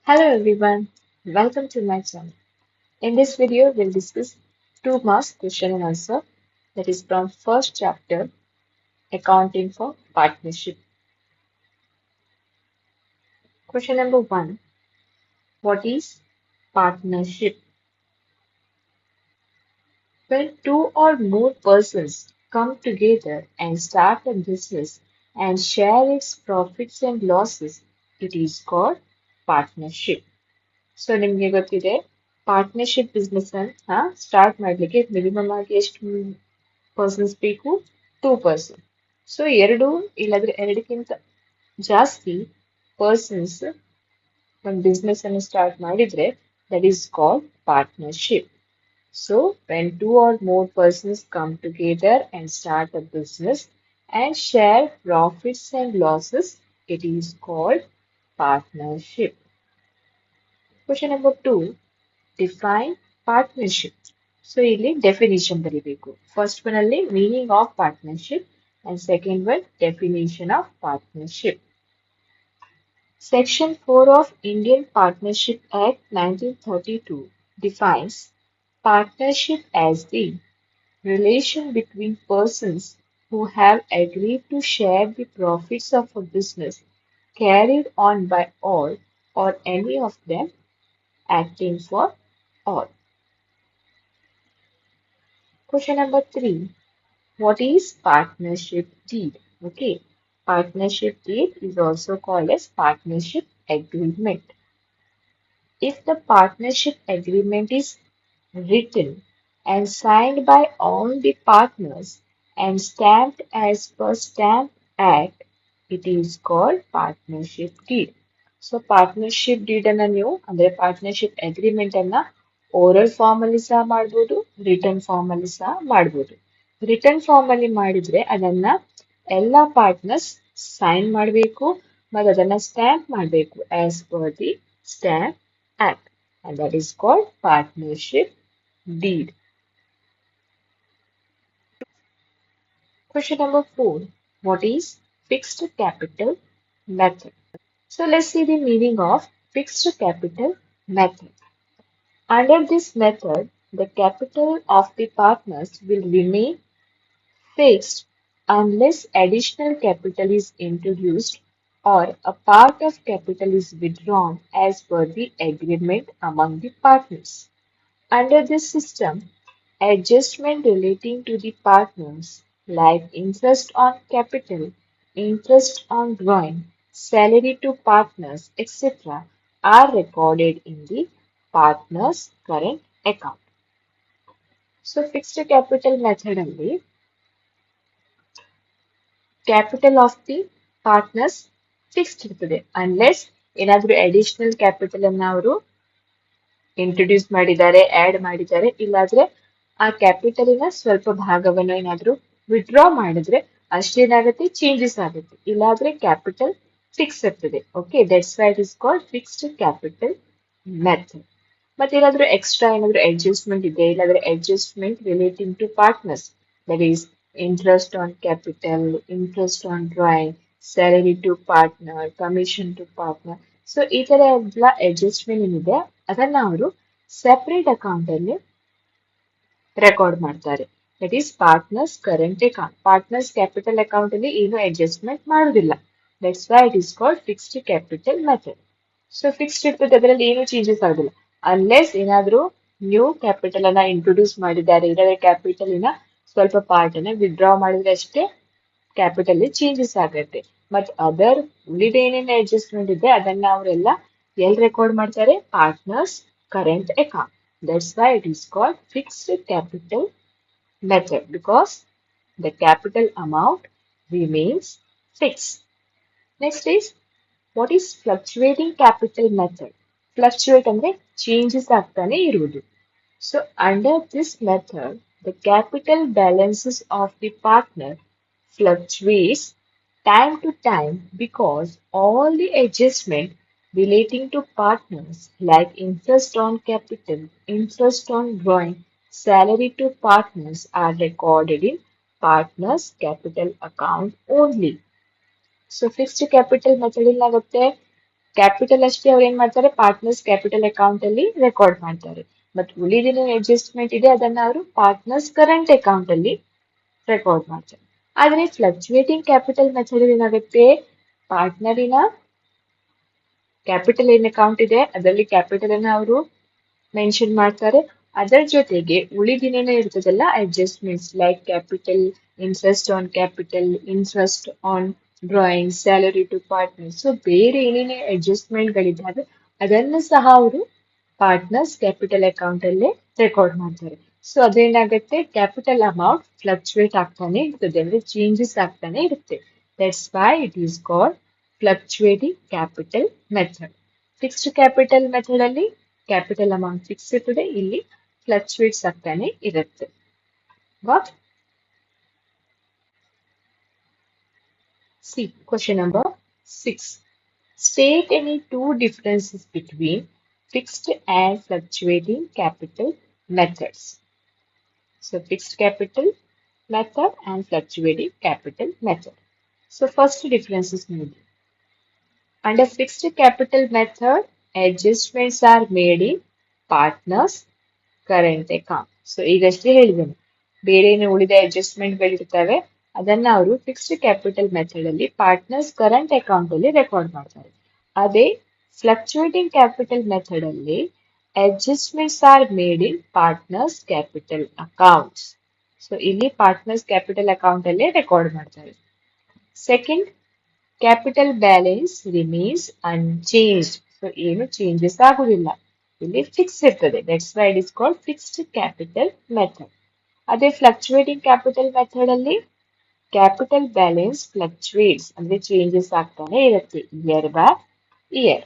Hello everyone, welcome to my channel. In this video, we'll discuss 2 marks question and answer that is from first chapter Accounting for Partnership. Question number 1. What is partnership? When two or more persons come together and start a business and share its profits and losses, it is called partnership. So ನಿಮ್ಗೆ ಗೊತ್ತಿದೆ partnership business start ಮಾಡ್ಲಿಕ್ಕೆ minimum ಆಗಿ ಎಷ್ಟು persons ಬೇಕು 2 person. So ಇಲ್ಲಾಂದ್ರೆ ಎರಡಕ್ಕಿಂತ ಜಾಸ್ತಿ persons ಒಂದು ಬಿಸ್ನೆಸ್ ಅನ್ನು ಸ್ಟಾರ್ಟ್ ಮಾಡಿದ್ರೆ that is called partnership. So when 2 or more persons come together and start a business and share profits and losses, it is called partnership. Question number 2. Define partnership. So ಇಲ್ಲಿ definition ಬರಿಬೇಕು. First one ಅಲ್ಲಿ meaning of partnership and second one definition of partnership. Section 4 of Indian Partnership Act 1932 defines partnership as the relation between persons who have agreed to share the profits of a business carried on by all or any of them acting for all. Question number 3. What is partnership deed? Okay, partnership deed is also called as partnership agreement. If the partnership agreement is written and signed by all the partners and stamped as per Stamp Act, it is called partnership deed. So partnership deed ಅನ್ನ ನೀವು ಅಂದ್ರೆ partnership agreement ಅನ್ನ oral form ಅಲ್ಲಿ ಸಹ ಮಾಡ್ಬೋದು, return form ಅಲ್ಲಿ ಸಹ ಮಾಡ್ಬೋದು. ರಿಟರ್ನ್ ಫಾರ್ಮ್ ಅಲ್ಲಿ ಮಾಡಿದ್ರೆ ಅದನ್ನ ಎಲ್ಲಾ ಪಾರ್ಟ್ನರ್ಸ್ ಸೈನ್ ಮಾಡಬೇಕು ಮತ್ತು ಅದನ್ನ ಸ್ಟ್ಯಾಂಪ್ ಮಾಡಬೇಕು as per the stamp act and that is called partnership deed. Question number 4. What is fixed capital method? So let's see the meaning of fixed capital method. Under this method, the capital of the partners will remain fixed unless additional capital is introduced or a part of capital is withdrawn as per the agreement among the partners. Under this system, adjustment relating to the partners like interest on capital, interest on drawing, salary to partners, etc. are recorded in the partner's current account. So fixed capital method ಅಲ್ಲಿ capital of the partners fixed ಇರ್ತದೆ unless ಏನಾದ್ರೂ additional capital ಅನ್ನ ಅವರು introduce ಮಾಡಿದ್ದಾರೆ add ಮಾಡಿದ್ದಾರೆ ಇಲ್ಲಾದ್ರೆ ಆ ಕ್ಯಾಪಿಟಲಿನ ಸ್ವಲ್ಪ ಭಾಗವನ್ನು ಏನಾದ್ರೂ ವಿಡ್ರಾ ಮಾಡಿದ್ರೆ ಅಷ್ಟೇನಾಗುತ್ತೆ ಚೇಂಜಸ್ ಆಗುತ್ತೆ ಇಲ್ಲಾದ್ರೆ ಕ್ಯಾಪಿಟಲ್ ಫಿಕ್ಸ್ ಇರ್ತದೆ. Okay, that's why it is called fixed capital method. ಮತ್ತೆ ಏನಾದ್ರೂ ಎಕ್ಸ್ಟ್ರಾ ಏನಾದ್ರೂ ಅಡ್ಜಸ್ಟ್ಮೆಂಟ್ ಇದೆ ಇಲ್ಲಾದ್ರೆ adjustment relating to partners that is interest on capital, interest on drawing, salary to partner, commission to partner. So ಈ ತರ ಎಲ್ಲ adjustment ಏನಿದೆ ಅದನ್ನ ಅವರು ಸೆಪರೇಟ್ ಅಕೌಂಟ್ ಅಲ್ಲಿ ರೆಕಾರ್ಡ್ ಮಾಡ್ತಾರೆ. That is partners current account. Partners capital account ಅಲ್ಲಿ ಏನು ಅಡ್ಜಸ್ಟ್ಮೆಂಟ್ ಮಾಡುದಿಲ್ಲ. That's why it is called fixed capital method. So fixed ಇರ್ತದೆ, ಅದರಲ್ಲಿ ಏನು ಚೇಂಜಸ್ ಆಗುದಿಲ್ಲ ಅನ್ಲೆಸ್ ಏನಾದ್ರೂ ನ್ಯೂ ಕ್ಯಾಪಿಟಲ್ ಅನ್ನ ಇಂಟ್ರೊಡ್ಯೂಸ್ ಮಾಡಿದ್ದಾರೆ ಇಲ್ಲದ್ರೆ ಕ್ಯಾಪಿಟಲಿನ ಸ್ವಲ್ಪ ಪಾರ್ಟ್ ಅನ್ನ ವಿಡ್ರಾ ಮಾಡಿದ್ರೆ ಅಷ್ಟೇ ಕ್ಯಾಪಿಟಲ್ ಚೇಂಜಸ್ ಆಗುತ್ತೆ. ಮತ್ ಅದರ್ ಉಳಿದ ಏನೇನು ಅಡ್ಜಸ್ಟ್ಮೆಂಟ್ ಇದೆ ಅದನ್ನ ಅವರೆಲ್ಲ ಎಲ್ಲಿ ರೆಕಾರ್ಡ್ ಮಾಡ್ತಾರೆ? Partners current account. That's why it is called fixed capital method because the capital amount remains fix. Next is what is fluctuating capital method? Fluctuate ಅಂದ್ರೆ ಚೇಂಜಸ್ ಆಗ್ತಾನೆ ಇರುವುದು. So under this method the capital balances of the partner fluctuates time to time because all the adjustment relating to partners like interest on capital, interest on drawing, salary to partners are recorded in partners capital account only. So fixed capital method ಏನಾಗುತ್ತೆ? Capital ಅಷ್ಟೇ ಅವ್ರು ಏನ್ ಮಾಡ್ತಾರೆ partners capital account ಅಲ್ಲಿ record ಮಾಡ್ತಾರೆ. But ಉಳಿದಿನ adjustment ಇದೆ ಅದನ್ನ ಅವರು ಪಾರ್ಟ್ನರ್ಸ್ ಕರೆಂಟ್ ಅಕೌಂಟ್ ಅಲ್ಲಿ ರೆಕಾರ್ಡ್ ಮಾಡ್ತಾರೆ. ಆದ್ರೆ ಫ್ಲಕ್ಚುಯೇಟಿಂಗ್ ಕ್ಯಾಪಿಟಲ್ ಮೆಥಡ್ ಏನಾಗುತ್ತೆ, ಪಾರ್ಟ್ನರಿನ ಕ್ಯಾಪಿಟಲ್ ಏನ್ ಅಕೌಂಟ್ ಇದೆ ಅದರಲ್ಲಿ ಕ್ಯಾಪಿಟಲ್ ಅನ್ನ ಅವರು ಮೆನ್ಷನ್ ಮಾಡ್ತಾರೆ. ಅದರ ಜೊತೆಗೆ ಉಳಿದಿನೇನೋ ಇರ್ತದಲ್ಲ adjustments like capital, interest on capital, interest on drawing, salary to partner, so ಬೇರೆ ಏನೇನೇ ಅಡ್ಜಸ್ಟ್ಮೆಂಟ್ ಗಳಿದ್ದಾವೆ ಅದನ್ನು ಸಹ ಅವರು ಪಾರ್ಟ್ನರ್ಸ್ ಕ್ಯಾಪಿಟಲ್ ಅಕೌಂಟ್ ಅಲ್ಲೇ ರೆಕಾರ್ಡ್ ಮಾಡ್ತಾರೆ. ಸೊ ಅದೇನಾಗುತ್ತೆ ಕ್ಯಾಪಿಟಲ್ ಅಮೌಂಟ್ ಫ್ಲಕ್ಚುಯೇಟ್ ಆಗ್ತಾನೆ ಇರ್ತದೆ, ಅಂದ್ರೆ ಚೇಂಜಸ್ ಆಗ್ತಾನೆ ಇರುತ್ತೆ. That's why it is called fluctuating capital method. Fixed capital method ಅಲ್ಲಿ ಕ್ಯಾಪಿಟಲ್ ಅಮೌಂಟ್ ಫಿಕ್ಸ್ ಇರ್ತದೆ, ಇಲ್ಲಿ ಫ್ಲಕ್ಚುಯೇಟ್ಸ್ ಆಗ್ತಾನೆ ಇರುತ್ತೆ. Got? See, question number 6. State any two differences between fixed and fluctuating capital methods. So, fixed capital method and fluctuating capital method. So, first difference is maybe. Under fixed capital method, adjustments are made in partners current account. So ಈಗಷ್ಟೇ ಹೇಳಿದ್ದೇನೆ, ಬೇರೆ ಏನು ಉಳಿದ adjustment ಗಳಿರ್ತವೆ ಅದನ್ನ ಅವರು fixed capital method ಅಲ್ಲಿ partners current account ಅಲ್ಲಿ record ಮಾಡ್ತಾರೆ. ಅದೇ ಫ್ಲಕ್ಚುಯೇಟಿಂಗ್ ಕ್ಯಾಪಿಟಲ್ ಮೆಥಡ್ ಅಲ್ಲಿ adjustments are made in partners capital accounts. So ಇಲ್ಲಿ ಪಾರ್ಟ್ನರ್ಸ್ ಕ್ಯಾಪಿಟಲ್ ಅಕೌಂಟ್ ಅಲ್ಲೇ ರೆಕಾರ್ಡ್ ಮಾಡ್ತಾರೆ. Second, capital balance remains unchanged. So ಏನು ಚೇಂಜಸ್ ಆಗುದಿಲ್ಲ, ಇಲ್ಲಿ ಫಿಕ್ಸ್ ಇರ್ತದೆ. That's why it is called fixed capital method. ಅದೇ fluctuating capital method ಅಲ್ಲಿ capital balance fluctuates, ಅಂದ್ರೆ ಚೇಂಜಸ್ ಆಗ್ತಾನೆ ಇರುತ್ತೆ year by year.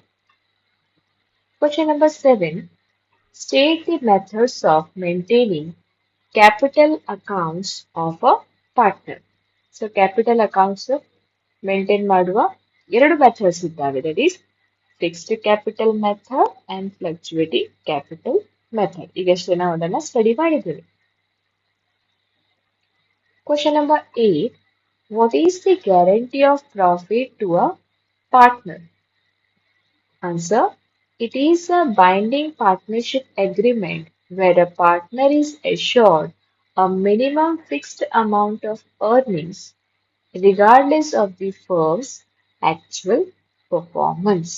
Question number 7. State the methods of maintaining capital accounts of a partner. So capital accounts maintain ಮಾಡುವ ಎರಡು methods ಇದ್ದಾವೆ, that is fixed capital method and fluctuating capital method. ಈಗಷ್ಟೇ ನಾವು ಅದನ್ನ study ಮಾಡಿದ್ದೇವೆ. Question number 8. What is the guarantee of profit to a partner? Answer, it is a binding partnership agreement where a partner is assured a minimum fixed amount of earnings regardless of the firm's actual performance.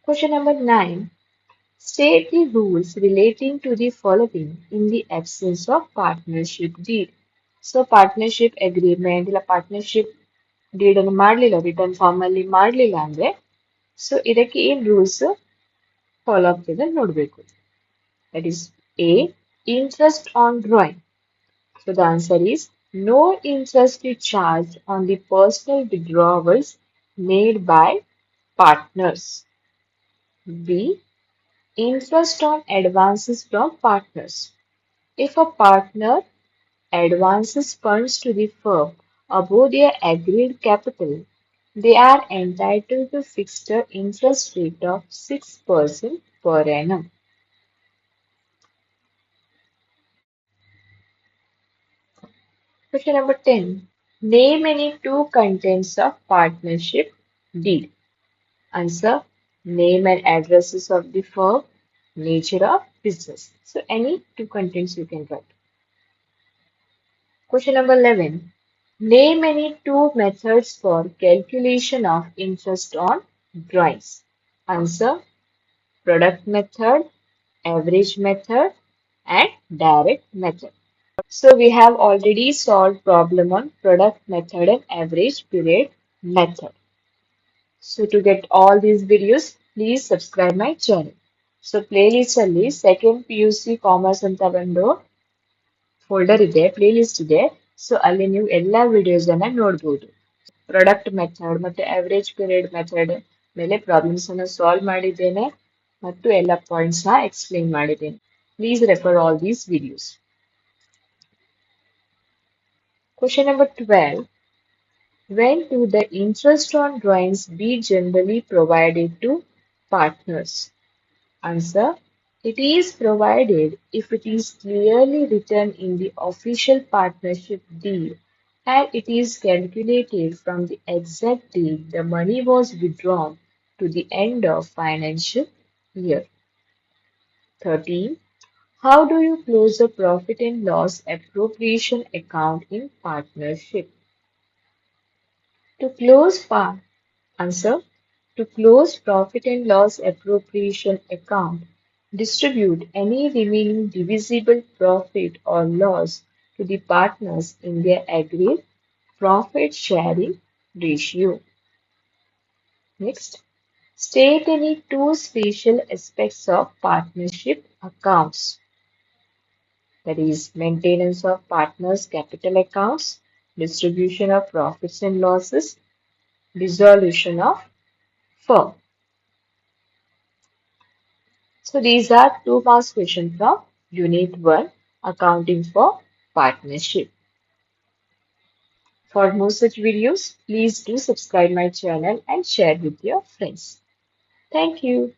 Question number 9. State the rules relating to the following in the absence of partnership deed. So, partnership agreement ಇಲ್ಲ partnership deed ಅನ್ನು ಮಾಡಲಿಲ್ಲ, return form ಅಲ್ಲಿ ಮಾಡಲಿಲ್ಲ ಅಂದ್ರೆ so ಇದಕ್ಕೆ ಏನ್ rules follow ಆಗ್ತಿದೆ ನೋಡಬೇಕು. That is A, interest on drawing. So the answer is no interest is charged on the personal withdrawals made by partners. B, interest on advances from partners. If a partner advances funds to the firm above their agreed capital, they are entitled to fixed interest rate of 6% per annum. Question number 10. Name any two contents of partnership deed. Answer, name and addresses of the firm, nature of business. So any two contents you can write. Question number 11. Name any two methods for calculation of interest on drawings. Answer, product method, average method, and direct method. So we have already solved problem on product method and average period method. So to get all these videos, please subscribe my channel. So playlist ಅಲ್ಲಿ second PUC commerce ಅಂತ ಒಂದು folder ಇದೆ, playlist ಇದೆ. So ಅಲ್ಲಿ ನೀವು ಎಲ್ಲಾ videos ಅನ್ನ ನೋಡಬಹುದು. ಪ್ರಾಡಕ್ಟ್ ಮೆಥಡ್ ಮತ್ತೆ ಅವರೇಜ್ ಪೀರಿಯಡ್ ಮೆಥಡ್ ಮೇಲೆ ಪ್ರಾಬ್ಲಮ್ಸ್ ಅನ್ನು ಸಾಲ್ವ್ ಮಾಡಿದ್ದೇನೆ ಮತ್ತು ಎಲ್ಲ ಪಾಯಿಂಟ್ಸ್ ನ ಎಕ್ಸ್ಪ್ಲೇನ್ ಮಾಡಿದ್ದೇನೆ. Please refer all these videos. Question number 12. When do the interest on drawings be generally provided to partners? Answer, it is provided if it is clearly written in the official partnership deed and it is calculated from the exact date the money was withdrawn to the end of financial year. 13. How do you close a profit and loss appropriation account in partnership? To close pa- Answer. To close profit and loss appropriation account, distribute any remaining divisible profit or loss to the partners in their agreed profit sharing ratio. Next, state any two special aspects of partnership accounts, that is, maintenance of partners' capital accounts, distribution of profits and losses, dissolution of firm. So these are two marks question from Unit 1, Accounting for Partnership. For more such videos, please do subscribe my channel and share with your friends. Thank you.